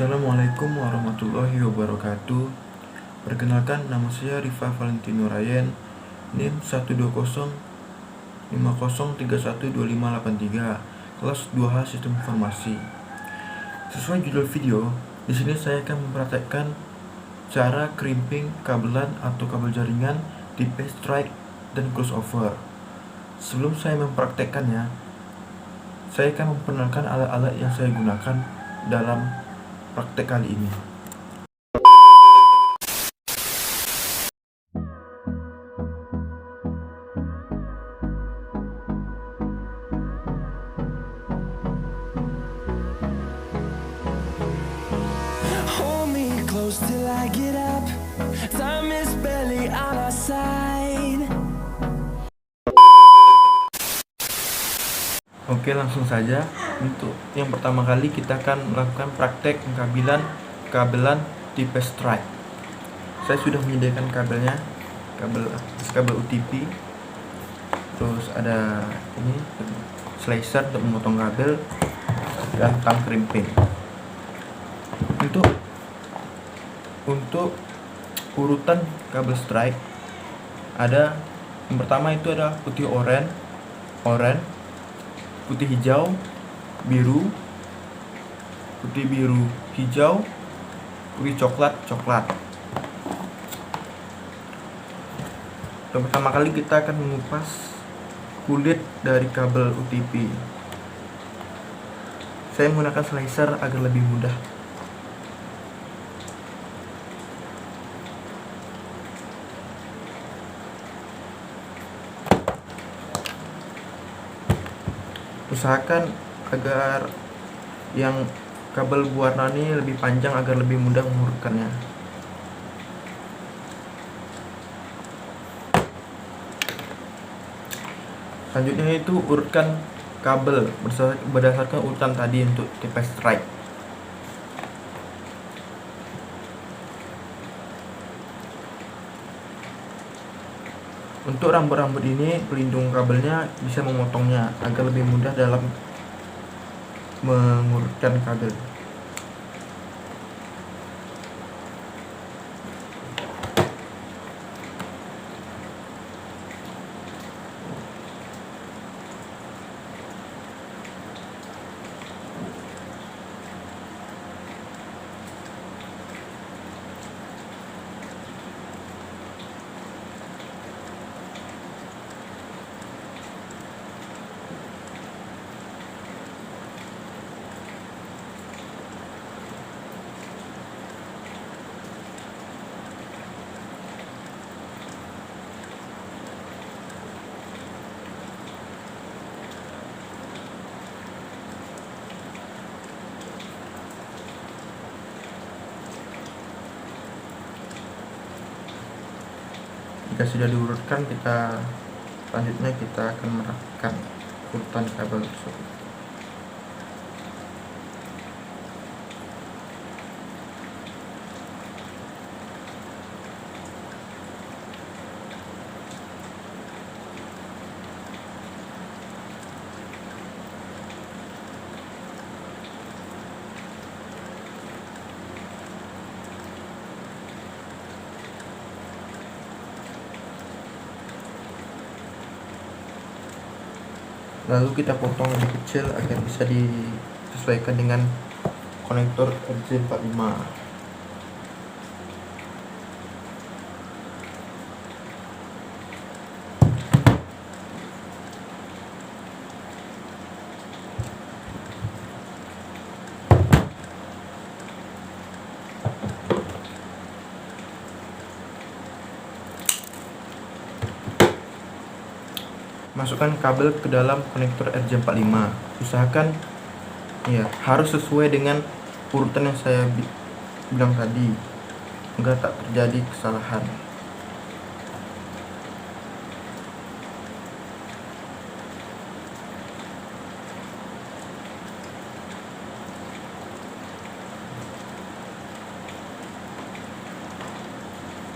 Assalamualaikum warahmatullahi wabarakatuh. Perkenalkan, nama saya Rifa Valentino Ryan, NIM 12050312583, kelas 2H Sistem Informasi. Sesuai judul video, di sini saya akan mempraktekkan cara crimping kabelan atau kabel jaringan tipe strike dan crossover. Sebelum saya mempraktekkannya, saya akan memperkenalkan alat-alat yang saya gunakan dalam praktek kali ini. Hold me close till I get up. Time is barely on our side. Oke, langsung saja. Untuk yang pertama kali kita akan melakukan praktek kabelan tipe strike. Saya sudah menyediakan kabelnya, kabel UTP. Terus ada ini slicer untuk memotong kabel dan tang crimping. Untuk urutan kabel strike ada yang pertama itu ada putih oranye, putih hijau, biru, putih biru hijau, putih coklat. Pertama kali kita akan mengupas kulit dari kabel UTP. Saya menggunakan slicer agar lebih mudah. Usahakan agar yang kabel berwarna ini lebih panjang agar lebih mudah mengurutkannya. Selanjutnya itu urutkan kabel berdasarkan urutan tadi untuk tipe strike. Untuk rambut-rambut ini, pelindung kabelnya bisa memotongnya agar lebih mudah dalam mengurutkan kabel. Jika sudah diurutkan, selanjutnya kita akan merapikan urutan kabel tersebut. Lalu kita potong lebih kecil agar bisa disesuaikan dengan konektor RJ45. Masukkan kabel ke dalam konektor RJ45. Usahakan harus sesuai dengan urutan yang saya bilang tadi agar tak terjadi kesalahan.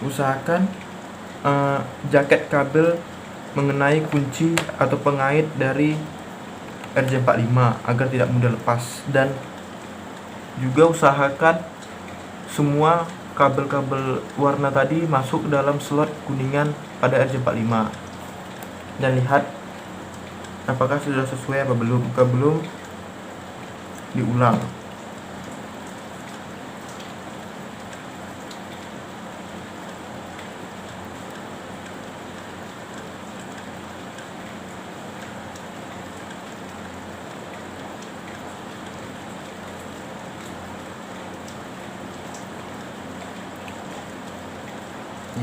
Usahakan jaket kabel mengenai kunci atau pengait dari RJ45 agar tidak mudah lepas, dan Juga usahakan semua kabel-kabel warna tadi masuk ke dalam slot kuningan pada RJ45, dan lihat apakah sudah sesuai apa belum. Jika belum, diulang.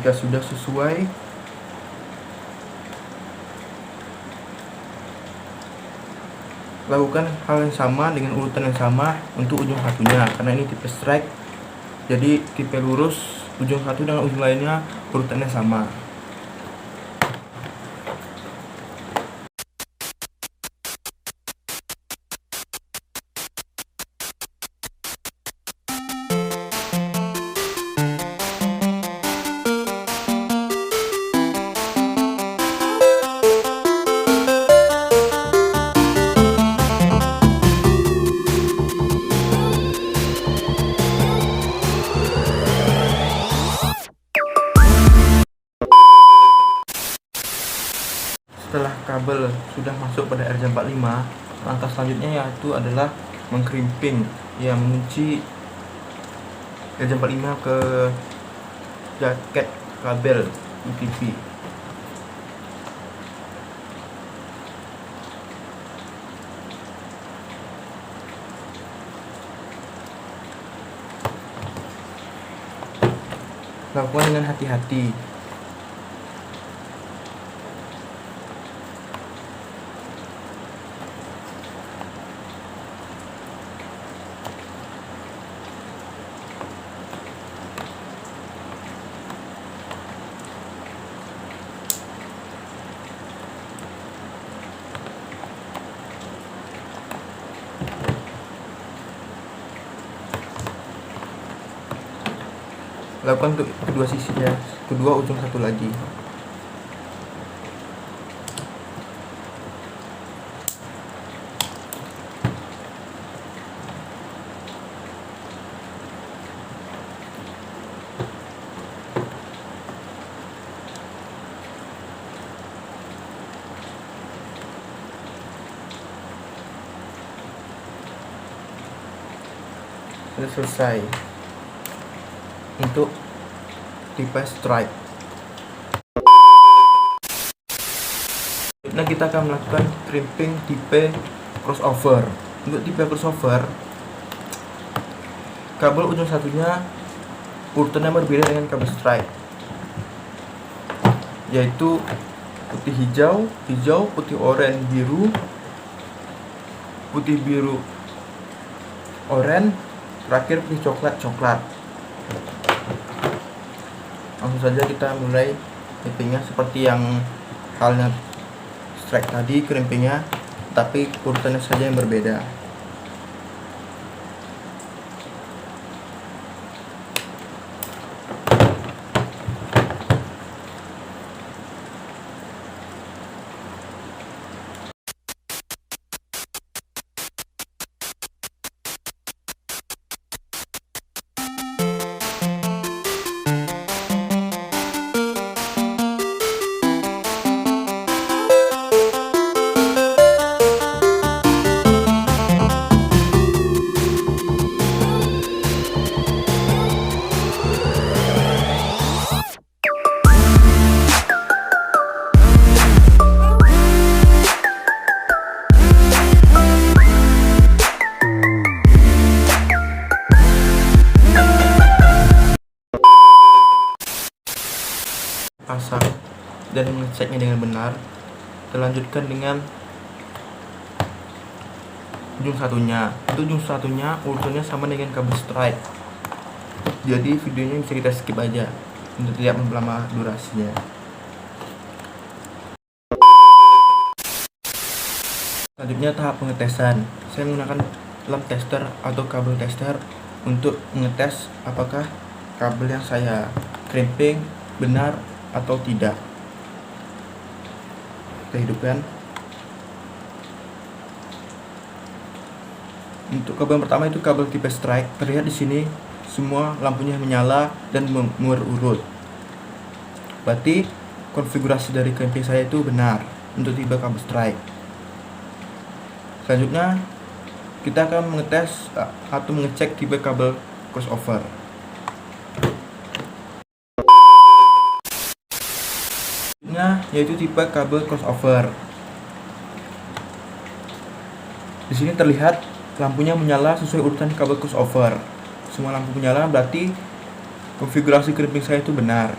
Jika sudah sesuai, lakukan hal yang sama dengan urutan yang sama untuk ujung satunya. Karena ini tipe strike, jadi tipe lurus, ujung satu dengan ujung lainnya urutannya sama. Setelah kabel sudah masuk pada RJ45, langkah selanjutnya yaitu adalah mengkrimping, ya, mengunci RJ45 ke jaket kabel UTP. Lakukan dengan hati-hati. Lakukan untuk kedua sisinya, kedua ujung satu lagi. Sudah selesai untuk tipe strike. Nah, kita akan melakukan crimping tipe crossover. Untuk tipe crossover, kabel ujung satunya urutannya berbeda dengan kabel strike, yaitu putih hijau, hijau, putih oranye, biru, putih biru, oranye, terakhir putih coklat, coklat. Langsung saja kita mulai crimpingnya seperti yang halnya strike tadi, crimpingnya, tapi urutannya saja yang berbeda. Pasang dan mengeceknya dengan benar. Terlanjutkan dengan ujung satunya. Untuk ujung satunya urutannya sama dengan kabel strike, jadi videonya bisa kita skip aja untuk tidak memperlama durasinya. Selanjutnya tahap pengetesan. Saya menggunakan lamp tester atau kabel tester untuk mengetes apakah kabel yang saya crimping benar atau tidak. Kita hidupkan. Untuk kabel yang pertama itu kabel tipe strike. Terlihat di sini semua lampunya menyala dan mengurut. Berarti konfigurasi dari crimping saya itu benar untuk tipe kabel strike. Selanjutnya kita akan mengetes atau mengecek tipe kabel crossover. Selanjutnya yaitu tipe kabel crossover. Di sini terlihat lampunya menyala sesuai urutan kabel crossover. Semua lampu menyala berarti konfigurasi crimping saya itu benar.